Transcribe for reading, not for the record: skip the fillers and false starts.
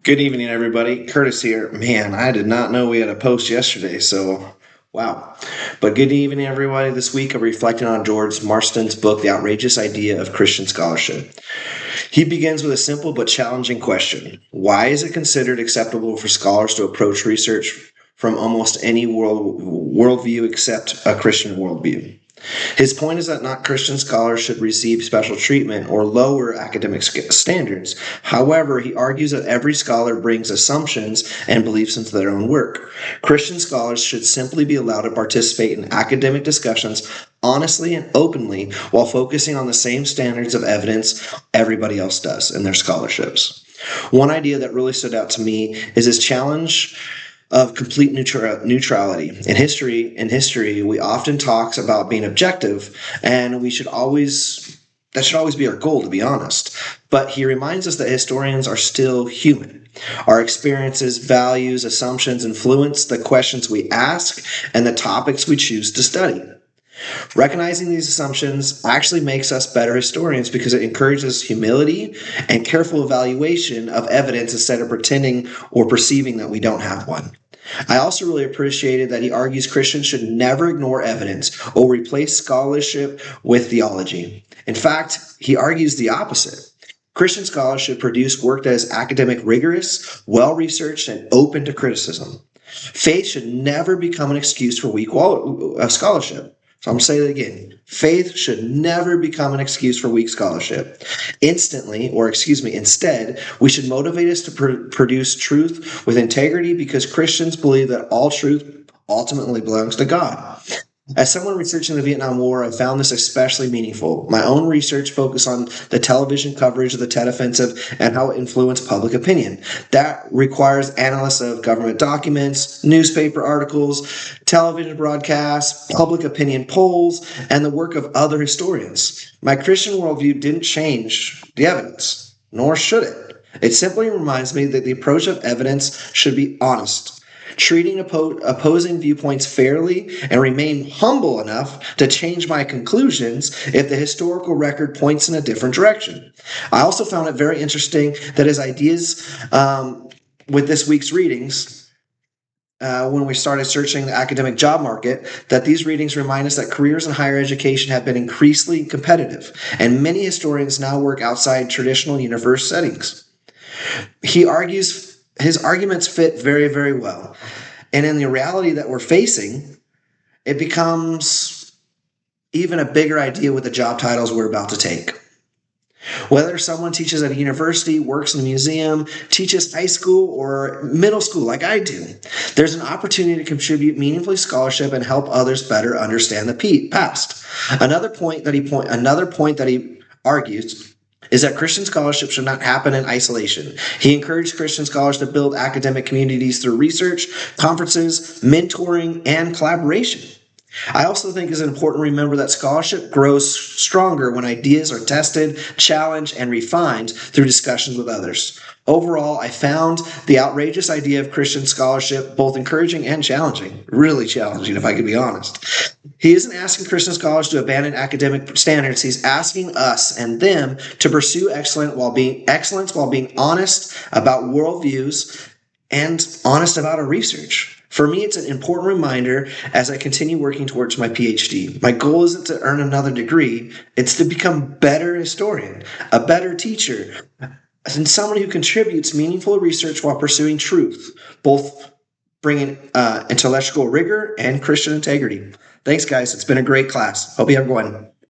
Good evening, everybody. Curtis here. Man, I did not know we had a post yesterday, so wow. But good evening, everybody. This week I'm reflecting on George Marsden's book, The Outrageous Idea of Christian Scholarship. He begins with a simple but challenging question. Why is it considered acceptable for scholars to approach research from almost any worldview except a Christian worldview? His point is that not Christian scholars should receive special treatment or lower academic standards. However, he argues that every scholar brings assumptions and beliefs into their own work. Christian scholars should simply be allowed to participate in academic discussions honestly and openly while focusing on the same standards of evidence everybody else does in their scholarships. One idea that really stood out to me is his challenge of complete neutrality. In history, we often talk about being objective, and that should always be our goal, to be honest. But he reminds us that historians are still human. Our experiences, values, assumptions influence the questions we ask and the topics we choose to study. Recognizing these assumptions actually makes us better historians because it encourages humility and careful evaluation of evidence instead of pretending or perceiving that we don't have one. I also really appreciated that he argues Christians should never ignore evidence or replace scholarship with theology. In fact, he argues the opposite. Christian scholars should produce work that is academic rigorous, well-researched, and open to criticism. Faith should never become an excuse for weak scholarship. So I'm going to say that again. Faith should never become an excuse for weak scholarship. Instead, we should motivate us to produce truth with integrity because Christians believe that all truth ultimately belongs to God. As someone researching the Vietnam War, I found this especially meaningful. My own research focused on the television coverage of the Tet Offensive and how it influenced public opinion. That requires analysis of government documents, newspaper articles, television broadcasts, public opinion polls, and the work of other historians. My Christian worldview didn't change the evidence, nor should it. It simply reminds me that the approach of evidence should be honest, treating opposing viewpoints fairly, and remain humble enough to change my conclusions if the historical record points in a different direction. I also found it very interesting that his ideas with this week's readings, when we started searching the academic job market, that these readings remind us that careers in higher education have been increasingly competitive, and many historians now work outside traditional university settings. His arguments fit very, very well. And in the reality that we're facing, it becomes even a bigger idea with the job titles we're about to take. Whether someone teaches at a university, works in a museum, teaches high school or middle school like I do, there's an opportunity to contribute meaningfully scholarship and help others better understand the past. Another point that he argues is that Christian scholarship should not happen in isolation. He encouraged Christian scholars to build academic communities through research, conferences, mentoring, and collaboration. I also think it's important to remember that scholarship grows stronger when ideas are tested, challenged, and refined through discussions with others. Overall, I found the outrageous idea of Christian scholarship both encouraging and challenging. Really challenging, if I could be honest. He isn't asking Christian scholars to abandon academic standards. He's asking us and them to pursue excellence while being honest about worldviews and honest about our research. For me, it's an important reminder as I continue working towards my PhD. My goal isn't to earn another degree. It's to become a better historian, a better teacher, and someone who contributes meaningful research while pursuing truth, both bringing intellectual rigor and Christian integrity. Thanks, guys. It's been a great class. Hope you have a good one.